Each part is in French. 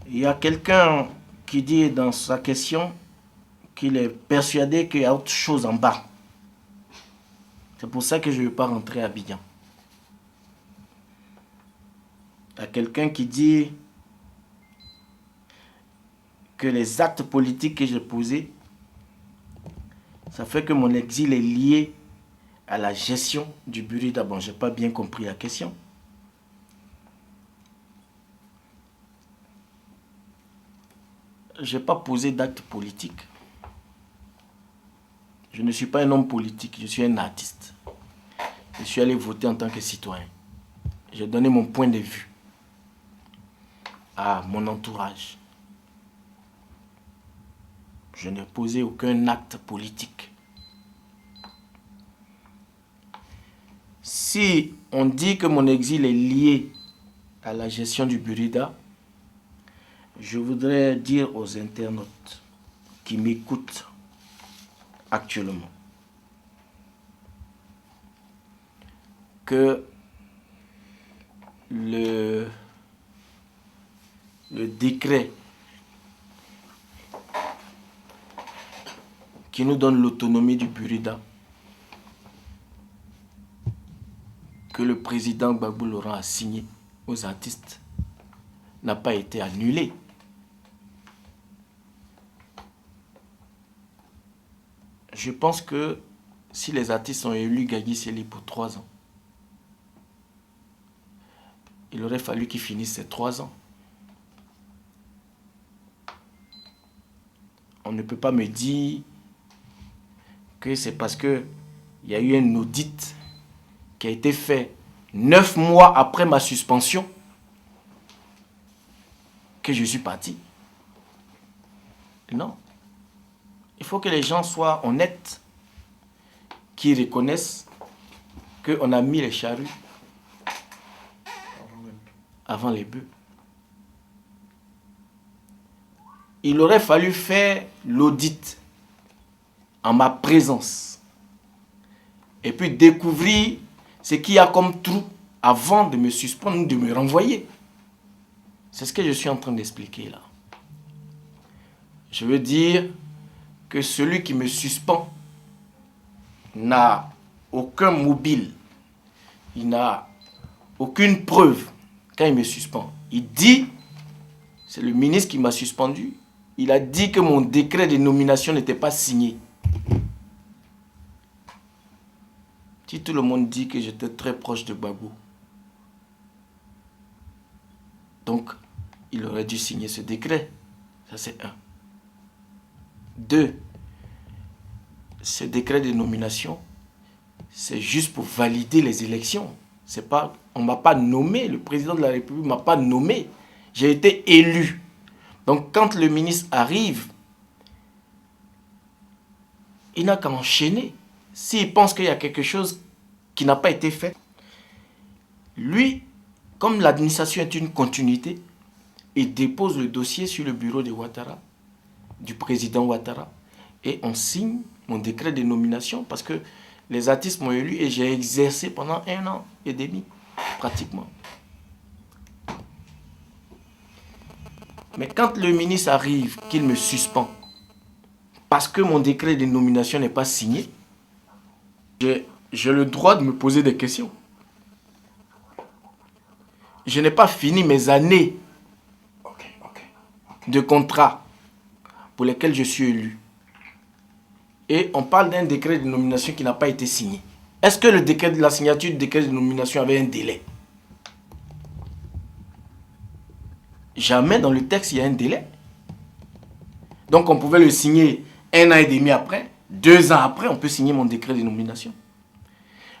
Il y a quelqu'un qui dit dans sa question qu'il est persuadé qu'il y a autre chose en bas. C'est pour ça que je ne veux pas rentrer à Abidjan. Il y a quelqu'un qui dit que les actes politiques que j'ai posés, ça fait que mon exil est lié à la gestion du Burida. Bon, je n'ai pas bien compris la question. Je n'ai pas posé d'actes politiques. Je ne suis pas un homme politique, je suis un artiste. Je suis allé voter en tant que citoyen. J'ai donné mon point de vue à mon entourage. Je n'ai posé aucun acte politique. Si on dit que mon exil est lié à la gestion du Burida, je voudrais dire aux internautes qui m'écoutent actuellement que le décret qui nous donne l'autonomie du Burida, que le président Gbagbo Laurent a signé aux artistes, n'a pas été annulé. Je pense que si les artistes ont élu Gagui Sely pour 3 ans, il aurait fallu qu'il finisse ces 3 ans. On ne peut pas me dire que c'est parce qu'il y a eu un audit qui a été fait 9 mois après ma suspension que je suis parti. Non. Il faut que les gens soient honnêtes, qu'ils reconnaissent qu'on a mis les charrues avant les bœufs. Il aurait fallu faire l'audit en ma présence et puis découvrir ce qu'il y a comme trou avant de me suspendre ou de me renvoyer. C'est ce que je suis en train d'expliquer là. Je veux dire que celui qui me suspend n'a aucun mobile, il n'a aucune preuve quand il me suspend. Il dit, c'est le ministre qui m'a suspendu, il a dit que mon décret de nomination n'était pas signé. Si tout le monde dit que j'étais très proche de Gbagbo, donc il aurait dû signer ce décret. Ça c'est 1. 2, ce décret de nomination, c'est juste pour valider les élections. C'est pas, on ne m'a pas nommé, le président de la République ne m'a pas nommé. J'ai été élu. Donc quand le ministre arrive, il n'a qu'à enchaîner. S'il pense qu'il y a quelque chose qui n'a pas été fait, lui, comme l'administration est une continuité, il dépose le dossier sur le bureau de Ouattara, du président Ouattara, et on signe mon décret de nomination parce que les artistes m'ont élu et j'ai exercé pendant 1 an et demi, pratiquement. Mais quand le ministre arrive, qu'il me suspend, parce que mon décret de nomination n'est pas signé, j'ai le droit de me poser des questions. Je n'ai pas fini mes années de contrat pour lesquels je suis élu. Et on parle d'un décret de nomination qui n'a pas été signé. Est-ce que le décret de la signature du décret de nomination avait un délai? Jamais dans le texte il y a un délai. Donc on pouvait le signer 1 an et demi après, 2 ans après, on peut signer mon décret de nomination.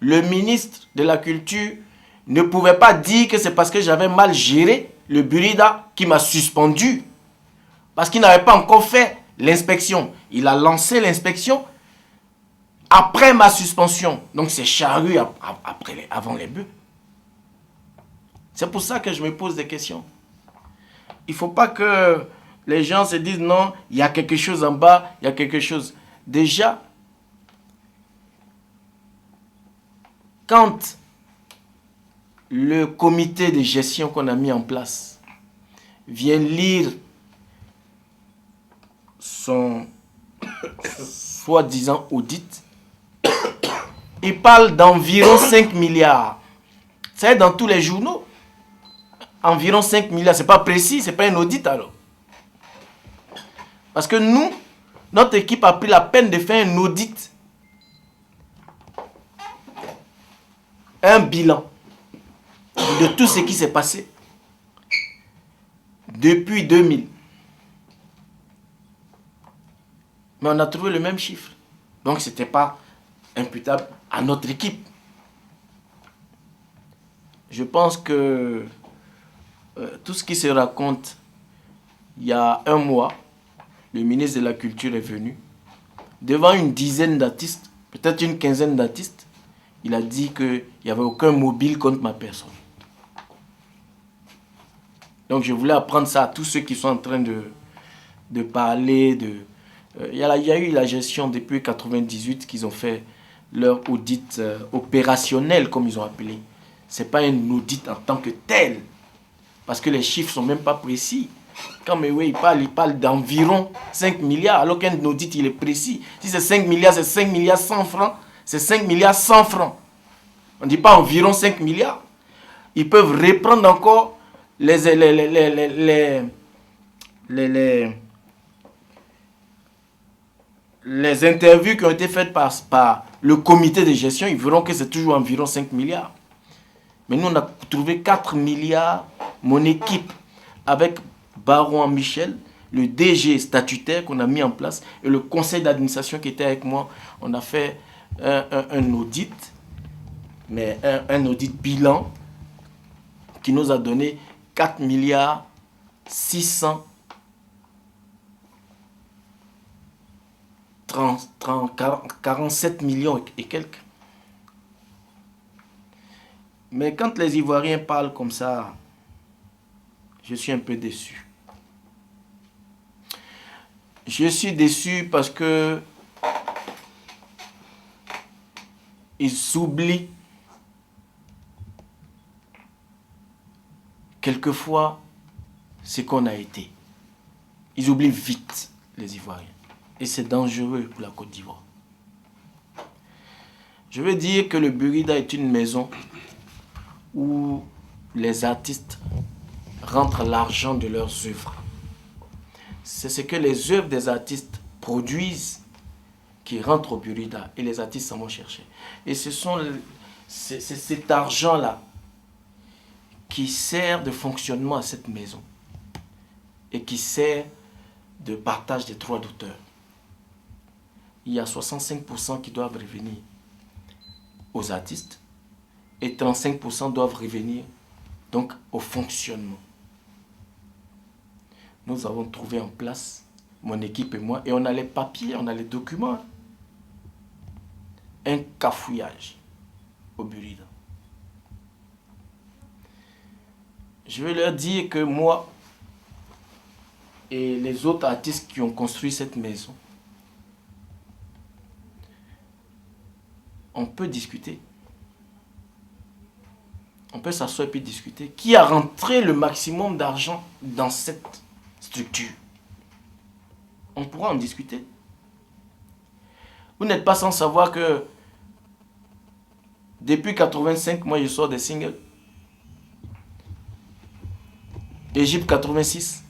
Le ministre de la Culture ne pouvait pas dire que c'est parce que j'avais mal géré le Burida qui m'a suspendu. Parce qu'il n'avait pas encore fait l'inspection. Il a lancé l'inspection après ma suspension. Donc c'est charru avant les bœufs. C'est pour ça que je me pose des questions. Il ne faut pas que les gens se disent non, il y a quelque chose en bas, il y a quelque chose. Déjà, quand le comité de gestion qu'on a mis en place vient lire son soi-disant audit, il parle d'environ 5 milliards. C'est dans tous les journaux. Environ 5 milliards, c'est pas précis, c'est pas un audit alors. Parce que nous, notre équipe a pris la peine de faire un audit, un bilan de tout ce qui s'est passé depuis 2000. Mais on a trouvé le même chiffre. Donc ce n'était pas imputable à notre équipe. Je pense que tout ce qui se raconte, il y a un mois, le ministre de la Culture est venu devant une dizaine d'artistes, peut-être une quinzaine d'artistes. Il a dit qu'il n'y avait aucun mobile contre ma personne. Donc je voulais apprendre ça à tous ceux qui sont en train de parler de... Il y a eu la gestion depuis 1998 qu'ils ont fait leur audit opérationnel, comme ils ont appelé. Ce n'est pas un audit en tant que tel, parce que les chiffres ne sont même pas précis. Quand Mewe il parle d'environ 5 milliards, alors qu'un audit il est précis. Si c'est 5 milliards, c'est 5 milliards 100 francs, c'est 5 milliards 100 francs. On ne dit pas environ 5 milliards. Ils peuvent reprendre encore les interviews qui ont été faites par le comité de gestion. Ils verront que c'est toujours environ 5 milliards. Mais nous, on a trouvé 4 milliards. Mon équipe, avec Baron Michel, le DG statutaire qu'on a mis en place, et le conseil d'administration qui était avec moi, on a fait un audit, mais un audit bilan qui nous a donné 4 milliards 47 millions et quelques. Mais quand les Ivoiriens parlent comme ça, je suis un peu déçu. Je suis déçu parce que ils s'oublient quelquefois ce qu'on a été. Ils oublient vite les Ivoiriens. Et c'est dangereux pour la Côte d'Ivoire. Je veux dire que le Burida est une maison où les artistes rentrent l'argent de leurs œuvres. C'est ce que les œuvres des artistes produisent qui rentrent au Burida et les artistes s'en vont chercher. Et c'est cet argent-là qui sert de fonctionnement à cette maison et qui sert de partage des droits d'auteur. Il y a 65% qui doivent revenir aux artistes et 35% doivent revenir donc au fonctionnement. Nous avons trouvé en place, mon équipe et moi, et on a les papiers, on a les documents. Un cafouillage au Burida. Je vais leur dire que moi et les autres artistes qui ont construit cette maison, on peut discuter. On peut s'asseoir et puis discuter. Qui a rentré le maximum d'argent dans cette structure? On pourra en discuter. Vous n'êtes pas sans savoir que depuis 85, moi je sors des singles. Égypte 86,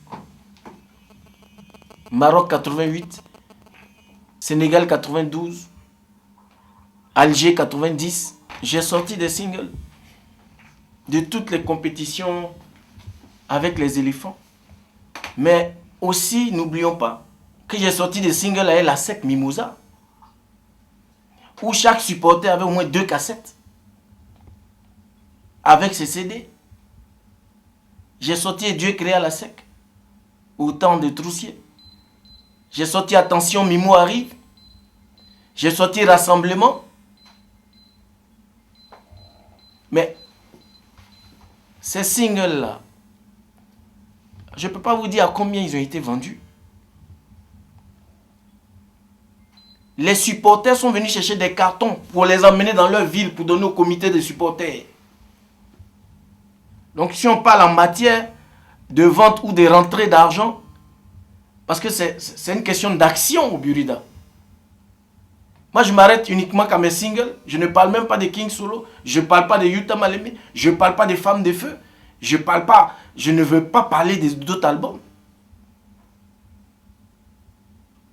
Maroc 88, Sénégal 92, Alger 90. J'ai sorti des singles de toutes les compétitions avec les éléphants. Mais aussi, n'oublions pas que j'ai sorti des singles avec la SEC Mimosa, où chaque supporter avait au moins 2 cassettes avec ses CD. J'ai sorti Dieu créé à la SEC, au temps de Troussier. J'ai sorti Attention, Mimo arrive. J'ai sorti Rassemblement. Mais ces singles-là, je ne peux pas vous dire à combien ils ont été vendus. Les supporters sont venus chercher des cartons pour les emmener dans leur ville pour donner au comité de supporters. Donc si on parle en matière de vente ou de rentrée d'argent. Parce que c'est une question d'action au Burida. Moi, je m'arrête uniquement qu'à mes singles. Je ne parle même pas de King Solo. Je ne parle pas de Yuta Malemi. Je ne parle pas des Femmes de Feu. Je ne veux pas parler d'autres albums.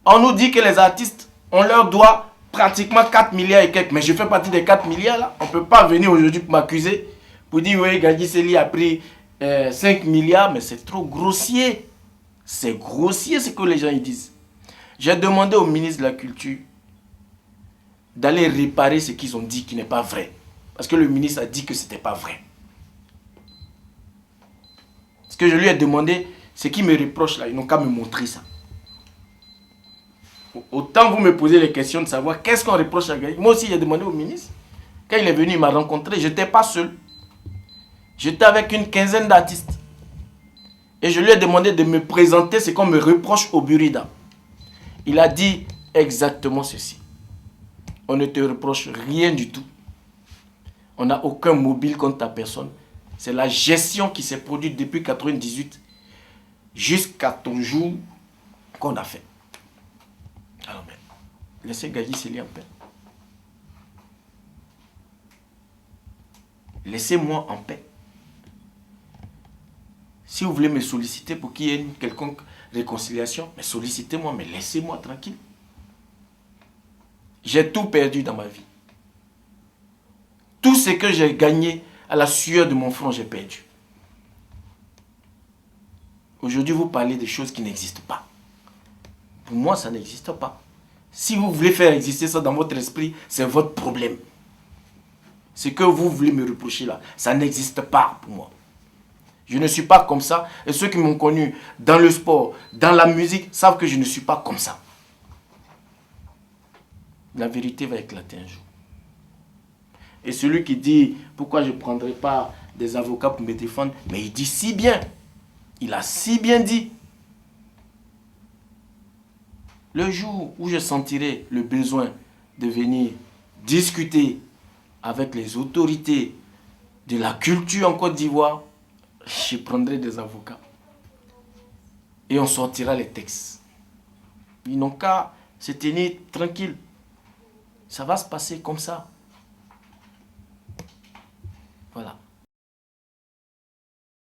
On nous dit que les artistes, on leur doit pratiquement 4 milliards et quelques. Mais je fais partie des 4 milliards là. On ne peut pas venir aujourd'hui pour m'accuser. Pour dire, oui, Gadji Seli a pris 5 milliards. Mais c'est trop grossier. C'est grossier ce que les gens ils disent. J'ai demandé au ministre de la Culture d'aller réparer ce qu'ils ont dit qui n'est pas vrai. Parce que le ministre a dit que ce n'était pas vrai. Ce que je lui ai demandé, ce qui me reproche là, ils n'ont qu'à me montrer ça. Autant vous me posez les questions de savoir qu'est-ce qu'on reproche à Gadji. Moi aussi j'ai demandé au ministre. Quand il est venu, il m'a rencontré, je n'étais pas seul. J'étais avec une quinzaine d'artistes. Et je lui ai demandé de me présenter ce qu'on me reproche au Burida. Il a dit exactement ceci. On ne te reproche rien du tout. On n'a aucun mobile contre ta personne. C'est la gestion qui s'est produite depuis 1998 jusqu'à ton jour qu'on a fait. Alors, mais, laissez Gadji Seli en paix. Laissez-moi en paix. Si vous voulez me solliciter pour qu'il y ait une quelconque réconciliation, mais sollicitez-moi, mais laissez-moi tranquille. J'ai tout perdu dans ma vie. Tout ce que j'ai gagné à la sueur de mon front, j'ai perdu. Aujourd'hui, vous parlez de choses qui n'existent pas. Pour moi, ça n'existe pas. Si vous voulez faire exister ça dans votre esprit, c'est votre problème. Ce que vous voulez me reprocher là, ça n'existe pas pour moi. Je ne suis pas comme ça. Et ceux qui m'ont connu dans le sport, dans la musique, savent que je ne suis pas comme ça. La vérité va éclater un jour. Et celui qui dit, pourquoi je ne prendrai pas des avocats pour me défendre, mais il dit si bien. Il a si bien dit. Le jour où je sentirai le besoin de venir discuter avec les autorités de la culture en Côte d'Ivoire, je prendrai des avocats. Et on sortira les textes. Ils n'ont qu'à se tenir tranquille. Ça va se passer comme ça.